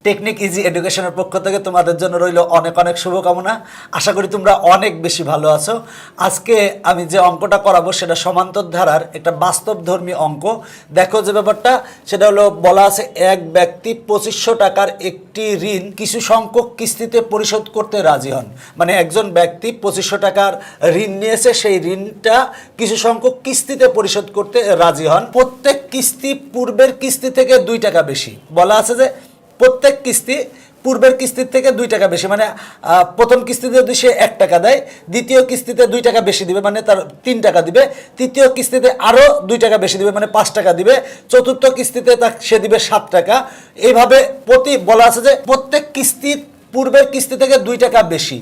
Technique easy এডুকেশনের পক্ষ থেকে তোমাদের জন্য রইল অনেক অনেক শুভকামনা। আশা করি তোমরা অনেক বেশি ভালো আছো। আজকে আমি যে অঙ্কটা করাবো সেটা সমান্তর ধারার একটা বাস্তবধর্মী অঙ্ক। দেখো যে ব্যাপারটা সেটা হলো বলা আছে এক ব্যক্তি 2500 টাকার একটি ঋণ কিছু সংখ্যক কিস্তিতে পরিশোধ করতে রাজি হন। মানে একজন ব্যক্তি 2500 টাকার ঋণ নিয়েছে, সেই ঋণটা কিছু সংখ্যক কিস্তিতে পরিশোধ করতে রাজি হন। প্রত্যেক কিস্তি পূর্বের কিস্তি থেকে 2 টাকা বেশি। বলা আছে যে প্রত্যেক কিস্তি পূর্বের কিস্তির থেকে 2 টাকা বেশি, মানে প্রথম কিস্তিতে যদি সে 1 টাকা দেয়, দ্বিতীয় কিস্তিতে 2 টাকা বেশি দিবে, মানে তার 3 টাকা দিবে। তৃতীয় কিস্তিতে আরও 2 টাকা বেশি দিবে, মানে 5 টাকা দিবে। চতুর্থ কিস্তিতে সে দিবে 7 টাকা। এইভাবে বলা আছে যে প্রত্যেক কিস্তি পূর্বের কিস্তি থেকে 2 টাকা বেশি।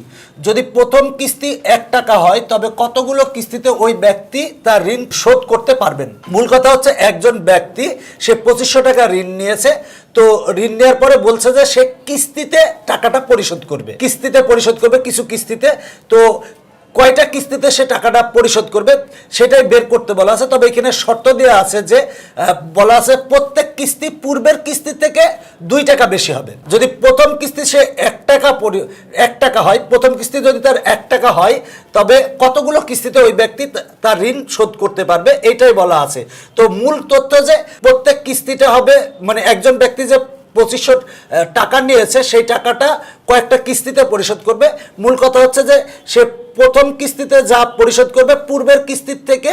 যদি প্রথম কিস্তি 1 টাকা হয় তবে কতগুলো কিস্তিতে ওই ব্যক্তি তার ঋণ শোধ করতে পারবেন। মূল কথা হচ্ছে একজন ব্যক্তি সে 2500 টাকা ঋণ নিয়েছে, তো ঋণ নেওয়ার পরে বলছে যে সে কিস্তিতে টাকাটা পরিশোধ করবে, কিছু কিস্তিতে। তো কয়টা কিস্তিতে সে টাকাটা পরিশোধ করবে সেটাই বের করতে বলা আছে। তবে এখানে শর্ত দেওয়া আছে যে বলা আছে প্রত্যেক কিস্তি পূর্বের কিস্তি থেকে 2 টাকা বেশি হবে। যদি প্রথম কিস্তি সে 1 টাকা হয়, প্রথম কিস্তি যদি তার 1 টাকা হয় তবে কতগুলো কিস্তিতে ওই ব্যক্তি তার ঋণ শোধ করতে পারবে এইটাই বলা আছে। তো মূল তথ্য যে প্রত্যেক কিস্তিটা হবে, মানে একজন ব্যক্তি যে 2500 টাকা নিয়েছে সেই টাকাটা কয়েকটা কিস্তিতে পরিশোধ করবে। মূল কথা হচ্ছে যে সে প্রথম কিস্তিতে যা পরিশোধ করবে পূর্বের কিস্তির থেকে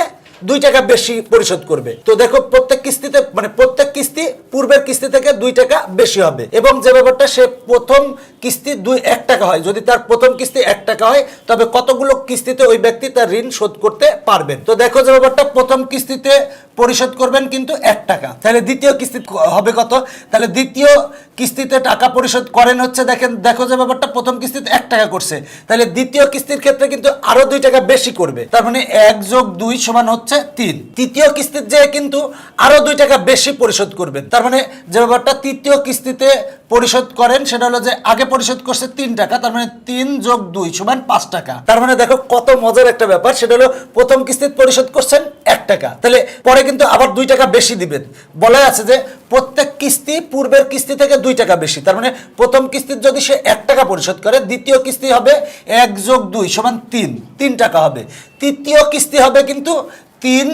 2 টাকা বেশি পরিশোধ করবে। তো দেখো প্রত্যেক কিস্তিতে মানে প্রত্যেক কিস্তি পূর্বের কিস্তি থেকে 2 টাকা বেশি হবে। এবং যে ব্যাপারটা সে প্রথম কিস্তি 1 টাকা হয়, যদি তার প্রথম কিস্তি 1 টাকা হয় তবে কতগুলো কিস্তিতে ওই ব্যক্তি তার ঋণ শোধ করতে পারবেন। তো দেখো যে ব্যাপারটা প্রথম কিস্তিতে পরিশোধ করবেন কিন্তু 1 টাকা, তাহলে দ্বিতীয় কিস্তি হবে কত? তাহলে দ্বিতীয় কিস্তিতে টাকা পরিশোধ করেন হচ্ছে দেখো যে ব্যাপারটা প্রথম কিস্তিতে 1 টাকা করছে, তাহলে দ্বিতীয় কিস্তির ক্ষেত্রে কিন্তু আরো 2 টাকা বেশি করবে। তার মানে 1 যোগ 2 সমান হচ্ছে 3। তৃতীয় কিস্তির যে কিন্তু আরো 2 টাকা বেশি পরিশোধ করবেন। তার মানে যে ব্যাপারটা তৃতীয় কিস্তিতে পরিশোধ করেন সেটা হলো যে আগে পরিশোধ করছে 3 টাকা, তার মানে 3 যোগ 2 সমান 5 টাকা। তার মানে দেখো কত মজার একটা ব্যাপার, সেটা হলো প্রথম কিস্তিতে পরিশোধ করছেন 1 টাকা, তাহলে পরে কিন্তু আবার 2 টাকা বেশি দিবেন। বলা আছে যে প্রত্যেক কিস্তি পূর্বের কিস্তি থেকে 2 টাকা বেশি। তার মানে প্রথম কিস্তির যদি সে 1 টাকা পরিশোধ করে, দ্বিতীয় কিস্তি হবে 1 যোগ 2 সমান 3 টাকা হবে। তৃতীয় কিস্তি হবে কিন্তু 3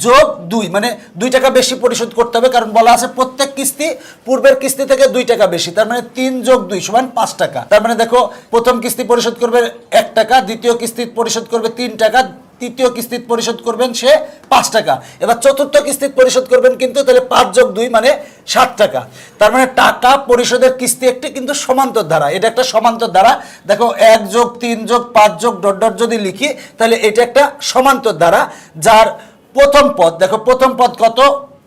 যোগ 2, মানে 2 টাকা বেশি পরিশোধ করতে হবে, কারণ বলা আছে প্রত্যেক কিস্তি পূর্বের কিস্তি থেকে 2 টাকা বেশি। তার মানে 3 যোগ 2 সমান 5 টাকা। তার মানে দেখো প্রথম কিস্তি পরিশোধ করবে 1 টাকা, দ্বিতীয় কিস্তি পরিশোধ করবে 3 টাকা, তৃতীয় কিস্তিত পরিশোধ করবেন সে 5 টাকা। এবার চতুর্থ কিস্তিত পরিশোধ করবেন কিন্তু তাহলে 5 যোগ 2 মানে 7 টাকা। তার মানে টাকা পরিশোধের কিস্তি একটি কিন্তু সমান্তর ধারা, এটা একটা সমান্তর ধারা। দেখো 1 যোগ 3 যোগ 5 যোগ ডট ডট যদি লিখি তাহলে এটা একটা সমান্তর ধারা, যার প্রথম পদ দেখো প্রথম পদ কত?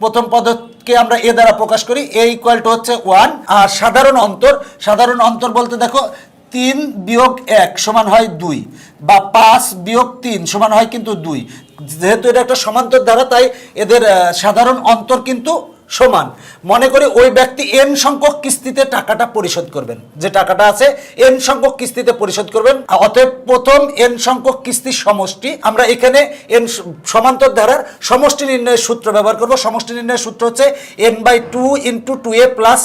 প্রথম পদকে আমরা এ দ্বারা প্রকাশ করি, এ ইকুয়াল টু হচ্ছে 1। আর সাধারণ অন্তর বলতে দেখো 3 বিয়োগ 1 সমান হয় 2, বা 5 বিয়োগ 3 সমান হয় কিন্তু 2। যেহেতু এটা একটা সমান্তর ধারা তাই এদের সাধারণ অন্তর কিন্তু সমান। মনে করি ওই ব্যক্তি n সংখ্যক কিস্তিতে টাকাটা পরিশোধ করবেন, যে টাকাটা আছে n সংখ্যক কিস্তিতে পরিশোধ করবেন। অতএব প্রথম n সংখ্যক কিস্তির সমষ্টি, আমরা এখানে n সমান্তর ধারার সমষ্টি নির্ণয়ের সূত্র ব্যবহার করব। সমষ্টি নির্ণয়ের সূত্র হচ্ছে n/2 * 2a +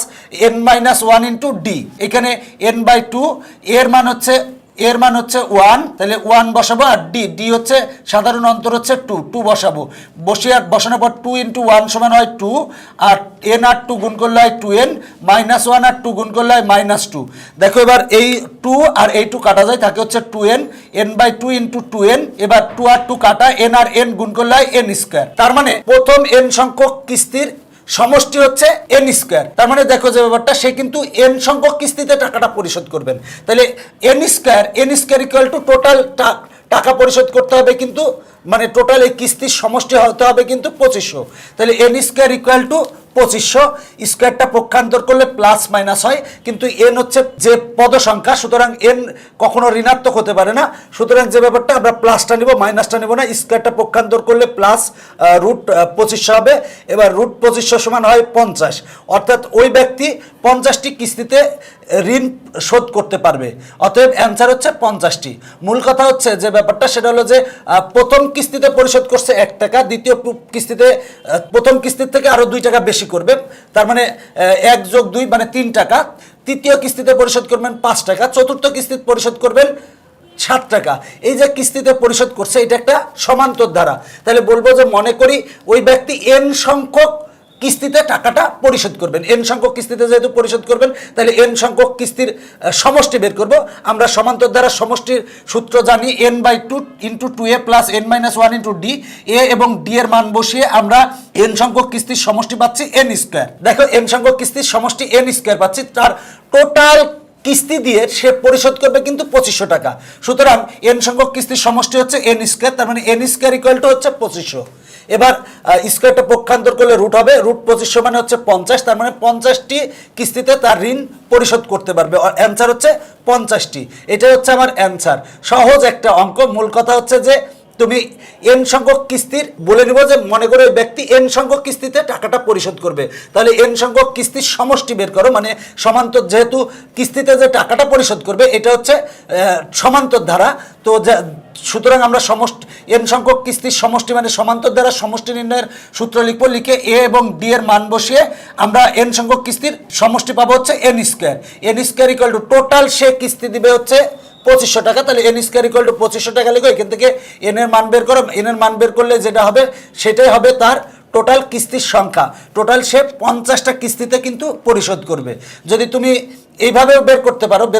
n-1 * d। এখানে n/2 এর মান হচ্ছে 1, তাহলে 1 বসাবো, আর ডি হচ্ছে সাধারণ অন্তর হচ্ছে 2 বসাবো। বসানোর পর 2 × 1 সমান হয় 2, আর n আর 2 গুণ করলে হয় 2n, -1 আর 2 গুণ করলে হয় -2। দেখো এবার এই 2 আর এই 2 কাটা যায়, থাকে হচ্ছে 2n, n/2 × 2n। এবার 2 আর 2 কাটা, n আর n গুণ করলে হয় n²। তার মানে প্রথম n সংখ্যক কিস্তির সমষ্টি হচ্ছে n²। তার মানে দেখো যে ব্যাপারটা সে কিন্তু n সংখ্যক কিস্তিতে টাকাটা পরিশোধ করবেন, তাহলে n² ইকুয়াল টু টোটাল টাকা পরিশোধ করতে হবে কিন্তু, মানে টোটাল এই কিস্তির সমষ্টি হতে হবে কিন্তু 2500। তাহলে n² ইকুয়াল টু 2500, স্কোয়ারটা পক্ষান্তর করলে প্লাস মাইনাস হয়, কিন্তু n হচ্ছে যে পদ সংখ্যা, সুতরাং n কখনো ঋণাত্মক হতে পারে না। সুতরাং যে ব্যাপারটা আমরা প্লাসটা নিব, মাইনাসটা নিব না। স্কোয়ারটা পক্ষান্তর করলে প্লাস √2500 হবে। এবার √2500 সমান হয় 50, অর্থাৎ ওই ব্যক্তি 50টি কিস্তিতে ঋণ শোধ করতে পারবে। অতএব অ্যান্সার হচ্ছে 50টি। মূল কথা হচ্ছে যে ব্যাপারটা সেটা হলো যে প্রথম কিস্তিতে পরিশোধ করছে 1 টাকা, দ্বিতীয় কিস্তিতে প্রথম কিস্তির থেকে আরও 2 টাকা বেশি করবে, তার মানে 1 + 2 মানে 3 টাকা। তৃতীয় কিস্তিতে পরিশোধ করবেন 5 টাকা, চতুর্থ কিস্তিতে পরিশোধ করবেন 7 টাকা। এই যে কিস্তিতে পরিশোধ করছে এটা একটা সমান্তর ধারা। তাহলে বলবো যে মনে করি ওই ব্যক্তি n সংখ্যক কিস্তিতে টাকাটা পরিশোধ করবেন। n সংখ্যক কিস্তিতে যেহেতু পরিশোধ করবেন তাহলে n সংখ্যক কিস্তির সমষ্টি বের করব। আমরা সমান্তর ধারার সমষ্টির সূত্র জানি n/2 × 2a + n - 1 × d। a এবং d এর মান বসিয়ে আমরা n সংখ্যক কিস্তির সমষ্টি পাচ্ছি n²। দেখো n সংখ্যক কিস্তির সমষ্টি n² পাচ্ছি, তার টোটাল কিস্তি দিয়ে সে পরিশোধ করবে কিন্তু 2500 টাকা। সুতরাং n সংখ্যক কিস্তির সমষ্টি হচ্ছে n², তার মানে n² = হচ্ছে 2500। এবার স্কোয়ারটা পক্ষান্তর করলে রুট হবে, রুট 2500 মানে হচ্ছে 50, তার মানে 50টি কিস্তিতে তার ঋণ পরিশোধ করতে পারবে। অ্যান্সার হচ্ছে 50টি। এটাই হচ্ছে আমার অ্যান্সার। সহজ একটা অঙ্ক। মূল কথা হচ্ছে যে তুমি n সংখ্যক কিস্তির বলে নিব যে মনে করো ওই ব্যক্তি n সংখ্যক কিস্তিতে টাকাটা পরিশোধ করবে, তাহলে n সংখ্যক কিস্তির সমষ্টি বের করো। মানে সমান্তর, যেহেতু কিস্তিতে যে টাকাটা পরিশোধ করবে এটা হচ্ছে সমান্তর ধারা, তো সুতরাং আমরা সমষ্টি n সংখ্যক কিস্তির সমষ্টি মানে সমান্তর ধারা সমষ্টি নির্ণয়ের সূত্র লিখব। লিখে a এবং d এর মান বসিয়ে আমরা n সংখ্যক কিস্তির সমষ্টি পাবো হচ্ছে n²। n² = টোটাল সে কিস্তি দিবে হচ্ছে 2500 টাকা। তাহলে n² = 2500 টাকা লিখো। এখান থেকে n এর মান বের করো, n এর মান বের করলে যেটা হবে সেটাই হবে তার টোটাল কিস্তির সংখ্যা। টোটাল সে 50টা কিস্তিতে কিন্তু পরিশোধ করবে। যদি তুমি এইভাবেও বের করতে পারবে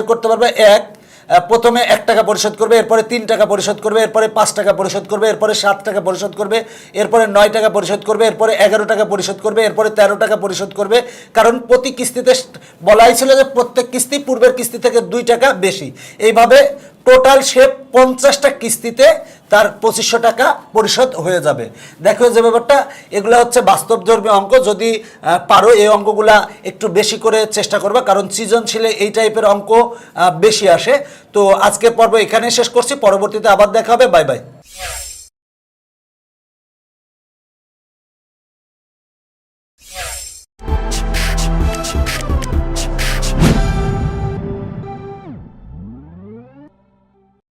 প্রথমে 1 টাকা পরিশোধ করবে, এরপরে 3 টাকা পরিশোধ করবে, এরপরে 5 টাকা পরিশোধ করবে, এরপরে 7 টাকা পরিশোধ করবে, এরপরে 9 টাকা পরিশোধ করবে, এরপরে 11 টাকা পরিশোধ করবে, এরপরে 13 টাকা পরিশোধ করবে। কারণ প্রতি কিস্তিতে বলাই ছিল যে প্রত্যেক কিস্তি পূর্বের কিস্তি থেকে 2 টাকা বেশি। এইভাবে টোটাল সে 50টা কিস্তিতে তার 2500 টাকা পরিশোধ হয়ে যাবে। দেখো যে ব্যাপারটা, এগুলো হচ্ছে বাস্তবধর্মী অঙ্ক। যদি পারো এই অঙ্কগুলা একটু বেশি করে চেষ্টা করবে, কারণ সৃজনশীলে এই টাইপের অঙ্ক বেশি আসে। তো আজকের পর্ব এখানেই শেষ করছি, পরবর্তীতে আবার দেখা হবে। Bye bye.